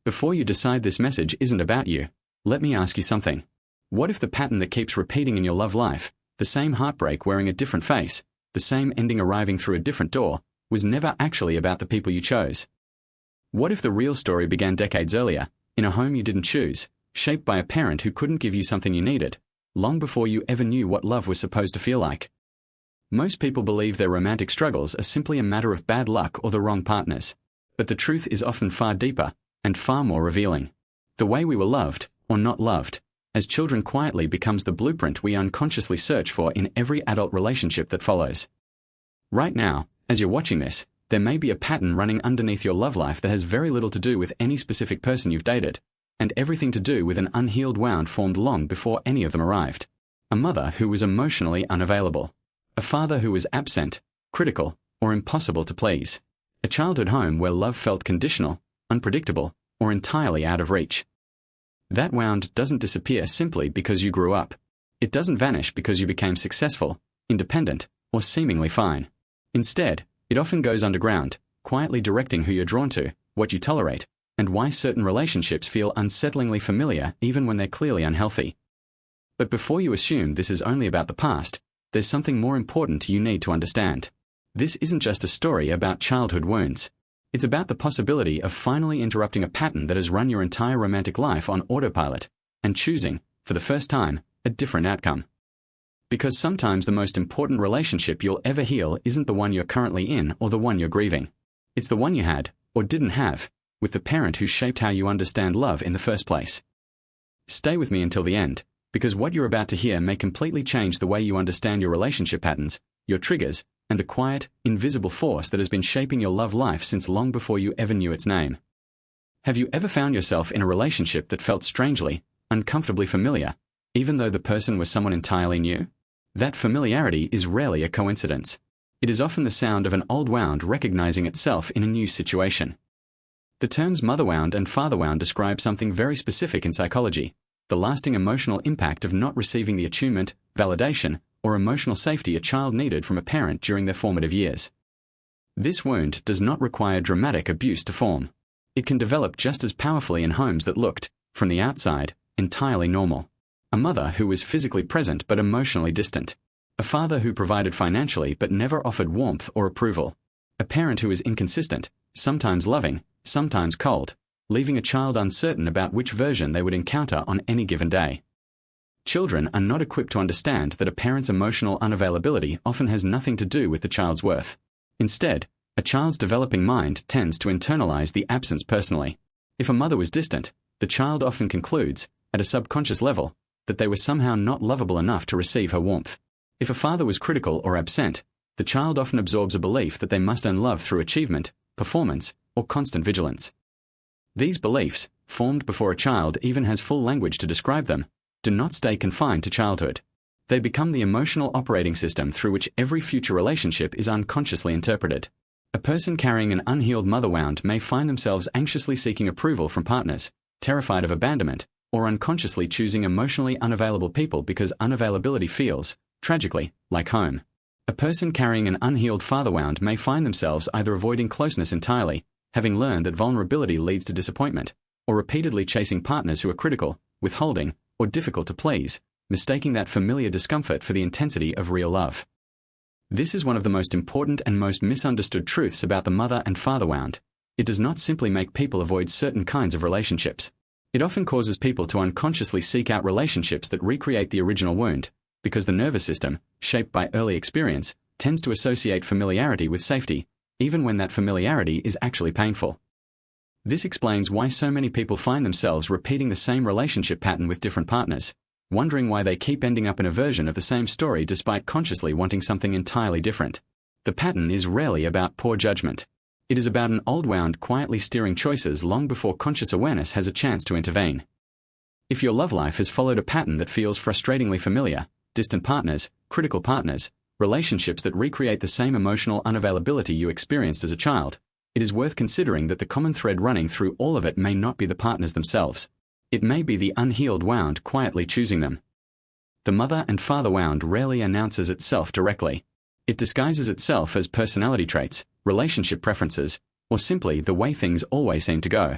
Before you decide this message isn't about you, let me ask you something. What if the pattern that keeps repeating in your love life, the same heartbreak wearing a different face, the same ending arriving through a different door, was never actually about the people you chose? What if the real story began decades earlier, in a home you didn't choose, shaped by a parent who couldn't give you something you needed, long before you ever knew what love was supposed to feel like? Most people believe their romantic struggles are simply a matter of bad luck or the wrong partners. But the truth is often far deeper and far more revealing. The way we were loved, or not loved, as children quietly becomes the blueprint we unconsciously search for in every adult relationship that follows. Right now, as you're watching this, there may be a pattern running underneath your love life that has very little to do with any specific person you've dated, and everything to do with an unhealed wound formed long before any of them arrived. A mother who was emotionally unavailable. A father who was absent, critical, or impossible to please. A childhood home where love felt conditional, unpredictable, or entirely out of reach. That wound doesn't disappear simply because you grew up. It doesn't vanish because you became successful, independent, or seemingly fine. Instead, it often goes underground, quietly directing who you're drawn to, what you tolerate, and why certain relationships feel unsettlingly familiar even when they're clearly unhealthy. But before you assume this is only about the past, there's something more important you need to understand. This isn't just a story about childhood wounds. It's about the possibility of finally interrupting a pattern that has run your entire romantic life on autopilot, and choosing, for the first time, a different outcome. Because sometimes the most important relationship you'll ever heal isn't the one you're currently in or the one you're grieving. It's the one you had, or didn't have, with the parent who shaped how you understand love in the first place. Stay with me until the end, because what you're about to hear may completely change the way you understand your relationship patterns, your triggers, and the quiet, invisible force that has been shaping your love life since long before you ever knew its name. Have you ever found yourself in a relationship that felt strangely, uncomfortably familiar, even though the person was someone entirely new? That familiarity is rarely a coincidence. It is often the sound of an old wound recognizing itself in a new situation. The terms mother wound and father wound describe something very specific in psychology: the lasting emotional impact of not receiving the attunement, validation, or emotional safety a child needed from a parent during their formative years. This wound does not require dramatic abuse to form. It can develop just as powerfully in homes that looked, from the outside, entirely normal. A mother who was physically present but emotionally distant. A father who provided financially but never offered warmth or approval. A parent who was inconsistent, sometimes loving, sometimes cold, leaving a child uncertain about which version they would encounter on any given day. Children are not equipped to understand that a parent's emotional unavailability often has nothing to do with the child's worth. Instead, a child's developing mind tends to internalize the absence personally. If a mother was distant, the child often concludes, at a subconscious level, that they were somehow not lovable enough to receive her warmth. If a father was critical or absent, the child often absorbs a belief that they must earn love through achievement, performance, or constant vigilance. These beliefs, formed before a child even has full language to describe them, do not stay confined to childhood. They become the emotional operating system through which every future relationship is unconsciously interpreted. A person carrying an unhealed mother wound may find themselves anxiously seeking approval from partners, terrified of abandonment, or unconsciously choosing emotionally unavailable people because unavailability feels, tragically, like home. A person carrying an unhealed father wound may find themselves either avoiding closeness entirely, having learned that vulnerability leads to disappointment, or repeatedly chasing partners who are critical, withholding, or difficult to please, mistaking that familiar discomfort for the intensity of real love. This is one of the most important and most misunderstood truths about the mother and father wound. It does not simply make people avoid certain kinds of relationships. It often causes people to unconsciously seek out relationships that recreate the original wound, because the nervous system, shaped by early experience, tends to associate familiarity with safety, even when that familiarity is actually painful. This explains why so many people find themselves repeating the same relationship pattern with different partners, wondering why they keep ending up in a version of the same story despite consciously wanting something entirely different. The pattern is rarely about poor judgment. It is about an old wound quietly steering choices long before conscious awareness has a chance to intervene. If your love life has followed a pattern that feels frustratingly familiar, distant partners, critical partners, relationships that recreate the same emotional unavailability you experienced as a child, it is worth considering that the common thread running through all of it may not be the partners themselves. It may be the unhealed wound quietly choosing them. The mother and father wound rarely announces itself directly. It disguises itself as personality traits, relationship preferences, or simply the way things always seem to go.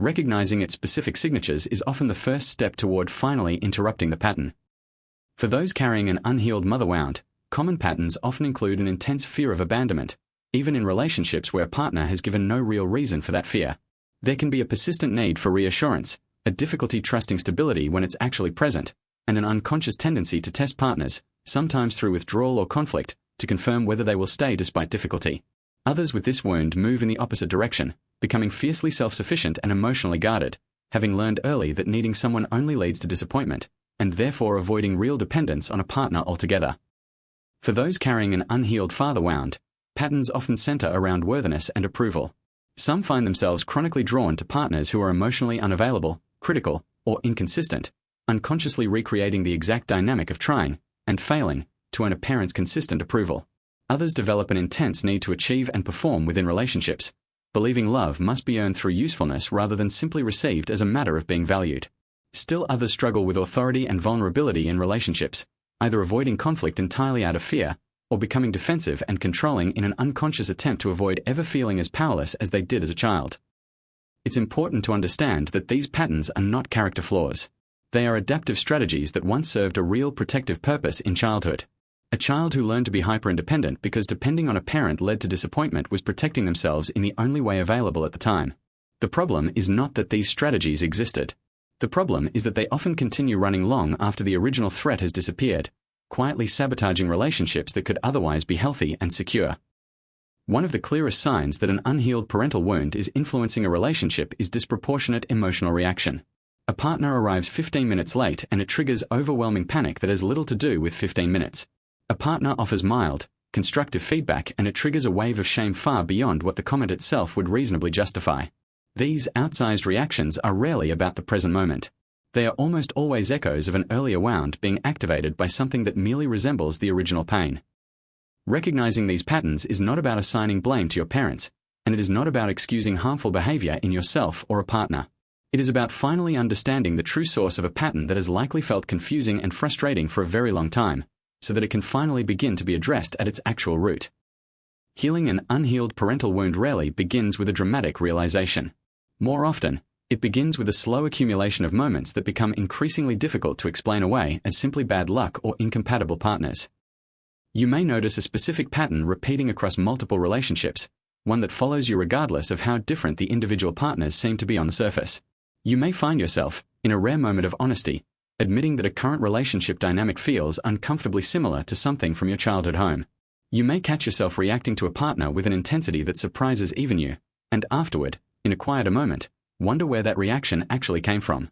Recognizing its specific signatures is often the first step toward finally interrupting the pattern. For those carrying an unhealed mother wound, common patterns often include an intense fear of abandonment, even in relationships where a partner has given no real reason for that fear. There can be a persistent need for reassurance, a difficulty trusting stability when it's actually present, and an unconscious tendency to test partners, sometimes through withdrawal or conflict, to confirm whether they will stay despite difficulty. Others with this wound move in the opposite direction, becoming fiercely self-sufficient and emotionally guarded, having learned early that needing someone only leads to disappointment, and therefore avoiding real dependence on a partner altogether. For those carrying an unhealed father wound, patterns often center around worthiness and approval. Some find themselves chronically drawn to partners who are emotionally unavailable, critical, or inconsistent, unconsciously recreating the exact dynamic of trying, and failing, to earn a parent's consistent approval. Others develop an intense need to achieve and perform within relationships, believing love must be earned through usefulness rather than simply received as a matter of being valued. Still others struggle with authority and vulnerability in relationships, either avoiding conflict entirely out of fear, or becoming defensive and controlling in an unconscious attempt to avoid ever feeling as powerless as they did as a child. It's important to understand that these patterns are not character flaws. They are adaptive strategies that once served a real protective purpose in childhood. A child who learned to be hyper-independent because depending on a parent led to disappointment was protecting themselves in the only way available at the time. The problem is not that these strategies existed. The problem is that they often continue running long after the original threat has disappeared, quietly sabotaging relationships that could otherwise be healthy and secure. One of the clearest signs that an unhealed parental wound is influencing a relationship is disproportionate emotional reaction. A partner arrives 15 minutes late and it triggers overwhelming panic that has little to do with 15 minutes. A partner offers mild, constructive feedback and it triggers a wave of shame far beyond what the comment itself would reasonably justify. These outsized reactions are rarely about the present moment. They are almost always echoes of an earlier wound being activated by something that merely resembles the original pain. Recognizing these patterns is not about assigning blame to your parents, and it is not about excusing harmful behavior in yourself or a partner. It is about finally understanding the true source of a pattern that has likely felt confusing and frustrating for a very long time, so that it can finally begin to be addressed at its actual root. Healing an unhealed parental wound rarely begins with a dramatic realization. More often, it begins with a slow accumulation of moments that become increasingly difficult to explain away as simply bad luck or incompatible partners. You may notice a specific pattern repeating across multiple relationships, one that follows you regardless of how different the individual partners seem to be on the surface. You may find yourself, in a rare moment of honesty, admitting that a current relationship dynamic feels uncomfortably similar to something from your childhood home. You may catch yourself reacting to a partner with an intensity that surprises even you, and afterward, in a quieter moment, wonder where that reaction actually came from.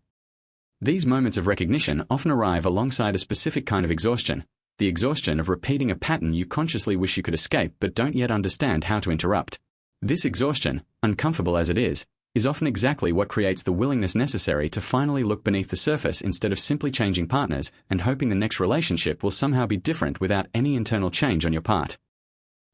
These moments of recognition often arrive alongside a specific kind of exhaustion, the exhaustion of repeating a pattern you consciously wish you could escape but don't yet understand how to interrupt. This exhaustion, uncomfortable as it is often exactly what creates the willingness necessary to finally look beneath the surface instead of simply changing partners and hoping the next relationship will somehow be different without any internal change on your part.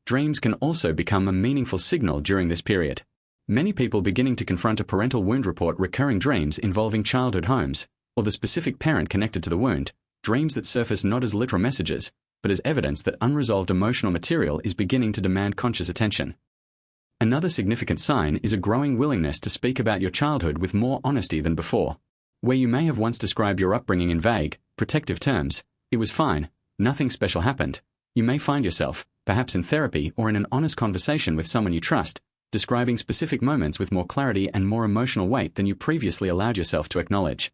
Dreams can also become a meaningful signal during this period. Many people beginning to confront a parental wound report recurring dreams involving childhood homes, or the specific parent connected to the wound, dreams that surface not as literal messages, but as evidence that unresolved emotional material is beginning to demand conscious attention. Another significant sign is a growing willingness to speak about your childhood with more honesty than before. Where you may have once described your upbringing in vague, protective terms, "It was fine, nothing special happened," you may find yourself, perhaps in therapy or in an honest conversation with someone you trust, describing specific moments with more clarity and more emotional weight than you previously allowed yourself to acknowledge.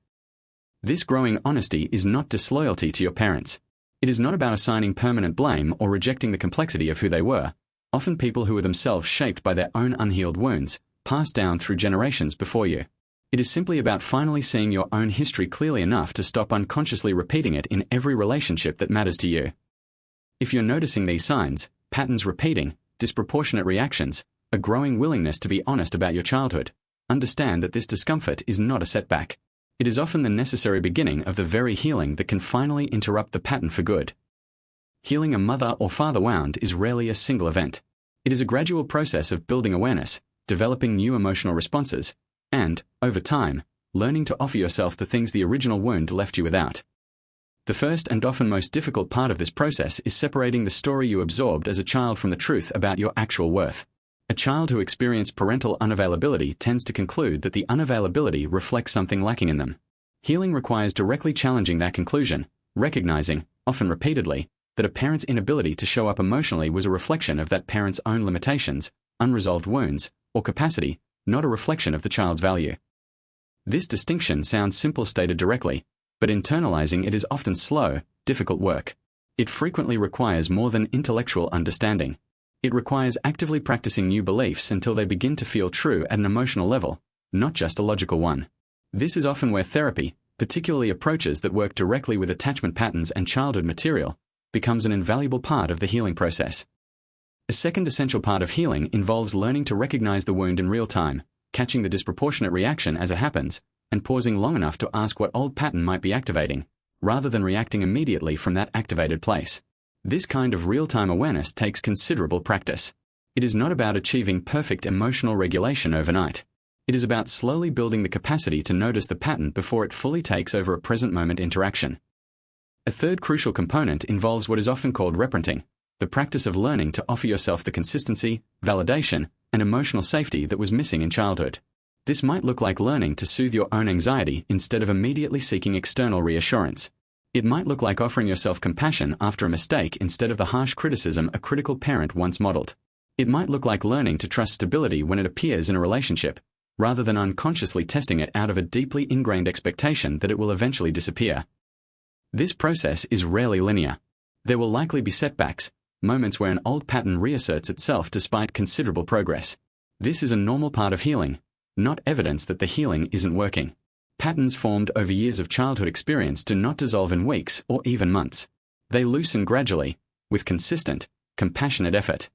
This growing honesty is not disloyalty to your parents. It is not about assigning permanent blame or rejecting the complexity of who they were, often people who were themselves shaped by their own unhealed wounds, passed down through generations before you. It is simply about finally seeing your own history clearly enough to stop unconsciously repeating it in every relationship that matters to you. If you're noticing these signs, patterns repeating, disproportionate reactions, a growing willingness to be honest about your childhood, understand that this discomfort is not a setback. It is often the necessary beginning of the very healing that can finally interrupt the pattern for good. Healing a mother or father wound is rarely a single event. It is a gradual process of building awareness, developing new emotional responses, and, over time, learning to offer yourself the things the original wound left you without. The first and often most difficult part of this process is separating the story you absorbed as a child from the truth about your actual worth. A child who experienced parental unavailability tends to conclude that the unavailability reflects something lacking in them. Healing requires directly challenging that conclusion, recognizing, often repeatedly, that a parent's inability to show up emotionally was a reflection of that parent's own limitations, unresolved wounds, or capacity, not a reflection of the child's value. This distinction sounds simple stated directly, but internalizing it is often slow, difficult work. It frequently requires more than intellectual understanding. It requires actively practicing new beliefs until they begin to feel true at an emotional level, not just a logical one. This is often where therapy, particularly approaches that work directly with attachment patterns and childhood material, becomes an invaluable part of the healing process. A second essential part of healing involves learning to recognize the wound in real time, catching the disproportionate reaction as it happens, and pausing long enough to ask what old pattern might be activating, rather than reacting immediately from that activated place. This kind of real-time awareness takes considerable practice. It is not about achieving perfect emotional regulation overnight. It is about slowly building the capacity to notice the pattern before it fully takes over a present moment interaction. A third crucial component involves what is often called reparenting, the practice of learning to offer yourself the consistency, validation, and emotional safety that was missing in childhood. This might look like learning to soothe your own anxiety instead of immediately seeking external reassurance. It might look like offering yourself compassion after a mistake instead of the harsh criticism a critical parent once modeled. It might look like learning to trust stability when it appears in a relationship, rather than unconsciously testing it out of a deeply ingrained expectation that it will eventually disappear. This process is rarely linear. There will likely be setbacks, moments where an old pattern reasserts itself despite considerable progress. This is a normal part of healing, not evidence that the healing isn't working. Patterns formed over years of childhood experience do not dissolve in weeks or even months. They loosen gradually, with consistent, compassionate effort.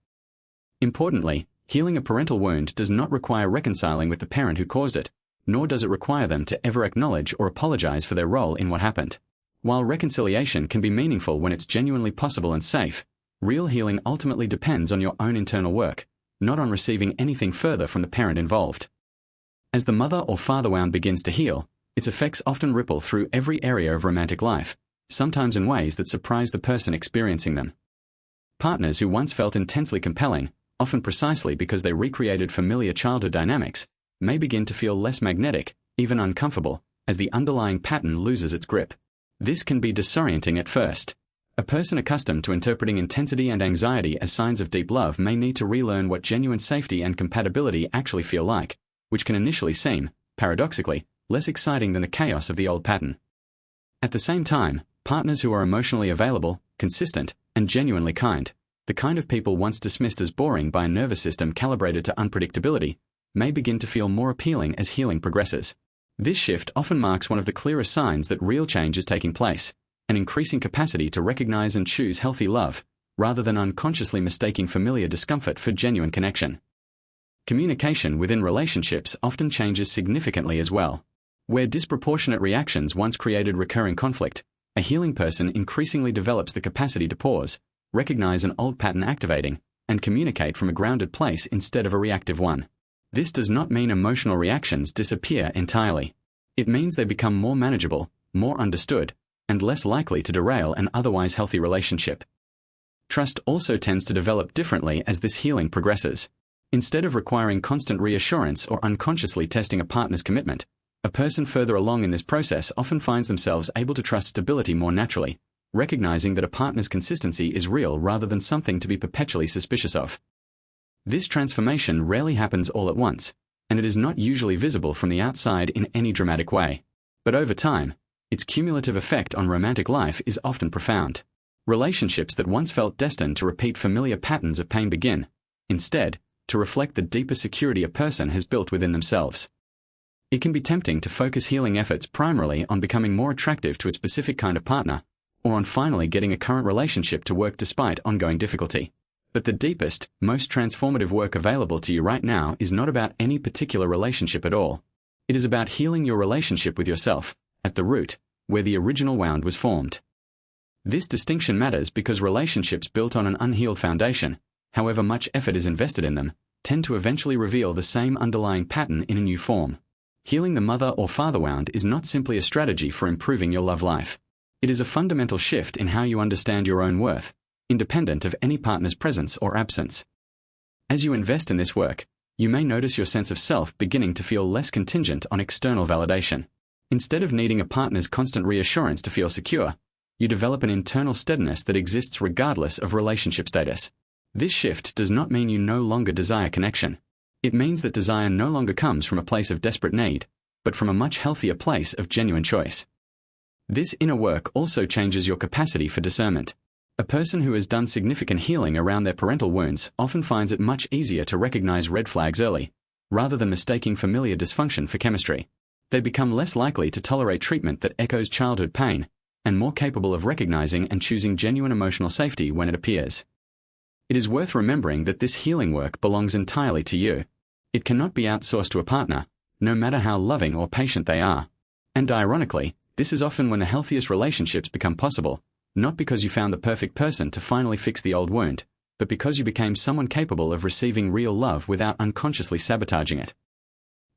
Importantly, healing a parental wound does not require reconciling with the parent who caused it, nor does it require them to ever acknowledge or apologize for their role in what happened. While reconciliation can be meaningful when it's genuinely possible and safe, real healing ultimately depends on your own internal work, not on receiving anything further from the parent involved. As the mother or father wound begins to heal, its effects often ripple through every area of romantic life, sometimes in ways that surprise the person experiencing them. Partners who once felt intensely compelling, often precisely because they recreated familiar childhood dynamics, may begin to feel less magnetic, even uncomfortable, as the underlying pattern loses its grip. This can be disorienting at first. A person accustomed to interpreting intensity and anxiety as signs of deep love may need to relearn what genuine safety and compatibility actually feel like, which can initially seem, paradoxically, less exciting than the chaos of the old pattern. At the same time, partners who are emotionally available, consistent, and genuinely kind, the kind of people once dismissed as boring by a nervous system calibrated to unpredictability, may begin to feel more appealing as healing progresses. This shift often marks one of the clearest signs that real change is taking place, an increasing capacity to recognize and choose healthy love, rather than unconsciously mistaking familiar discomfort for genuine connection. Communication within relationships often changes significantly as well. Where disproportionate reactions once created recurring conflict, a healing person increasingly develops the capacity to pause, recognize an old pattern activating, and communicate from a grounded place instead of a reactive one. This does not mean emotional reactions disappear entirely. It means they become more manageable, more understood, and less likely to derail an otherwise healthy relationship. Trust also tends to develop differently as this healing progresses. Instead of requiring constant reassurance or unconsciously testing a partner's commitment, a person further along in this process often finds themselves able to trust stability more naturally, recognizing that a partner's consistency is real rather than something to be perpetually suspicious of. This transformation rarely happens all at once, and it is not usually visible from the outside in any dramatic way. But over time, its cumulative effect on romantic life is often profound. Relationships that once felt destined to repeat familiar patterns of pain begin, instead, to reflect the deeper security a person has built within themselves. It can be tempting to focus healing efforts primarily on becoming more attractive to a specific kind of partner, or on finally getting a current relationship to work despite ongoing difficulty. But the deepest, most transformative work available to you right now is not about any particular relationship at all. It is about healing your relationship with yourself, at the root, where the original wound was formed. This distinction matters because relationships built on an unhealed foundation, however much effort is invested in them, tend to eventually reveal the same underlying pattern in a new form. Healing the mother or father wound is not simply a strategy for improving your love life. It is a fundamental shift in how you understand your own worth, independent of any partner's presence or absence. As you invest in this work, you may notice your sense of self beginning to feel less contingent on external validation. Instead of needing a partner's constant reassurance to feel secure, you develop an internal steadiness that exists regardless of relationship status. This shift does not mean you no longer desire connection. It means that desire no longer comes from a place of desperate need, but from a much healthier place of genuine choice. This inner work also changes your capacity for discernment. A person who has done significant healing around their parental wounds often finds it much easier to recognize red flags early, rather than mistaking familiar dysfunction for chemistry. They become less likely to tolerate treatment that echoes childhood pain, and more capable of recognizing and choosing genuine emotional safety when it appears. It is worth remembering that this healing work belongs entirely to you. It cannot be outsourced to a partner, no matter how loving or patient they are. And ironically, this is often when the healthiest relationships become possible, not because you found the perfect person to finally fix the old wound, but because you became someone capable of receiving real love without unconsciously sabotaging it.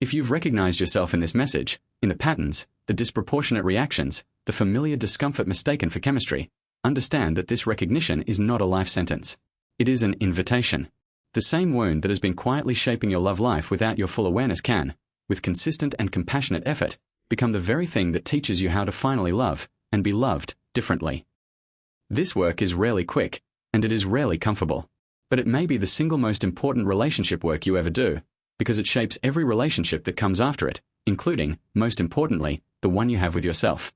If you've recognized yourself in this message, in the patterns, the disproportionate reactions, the familiar discomfort mistaken for chemistry, understand that this recognition is not a life sentence. It is an invitation. The same wound that has been quietly shaping your love life without your full awareness can, with consistent and compassionate effort, become the very thing that teaches you how to finally love, and be loved, differently. This work is rarely quick, and it is rarely comfortable. But it may be the single most important relationship work you ever do, because it shapes every relationship that comes after it, including, most importantly, the one you have with yourself.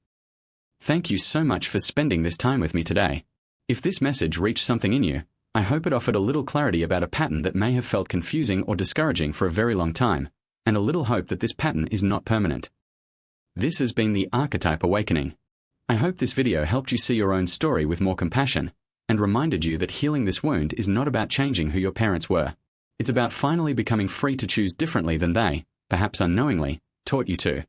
Thank you so much for spending this time with me today. If this message reached something in you, I hope it offered a little clarity about a pattern that may have felt confusing or discouraging for a very long time, and a little hope that this pattern is not permanent. This has been the Archetype Awakening. I hope this video helped you see your own story with more compassion, and reminded you that healing this wound is not about changing who your parents were. It's about finally becoming free to choose differently than they, perhaps unknowingly, taught you to.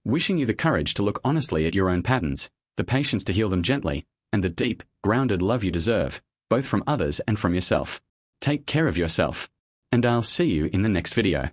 Wishing you the courage to look honestly at your own patterns, the patience to heal them gently, and the deep, grounded love you deserve, both from others and from yourself. Take care of yourself, and I'll see you in the next video.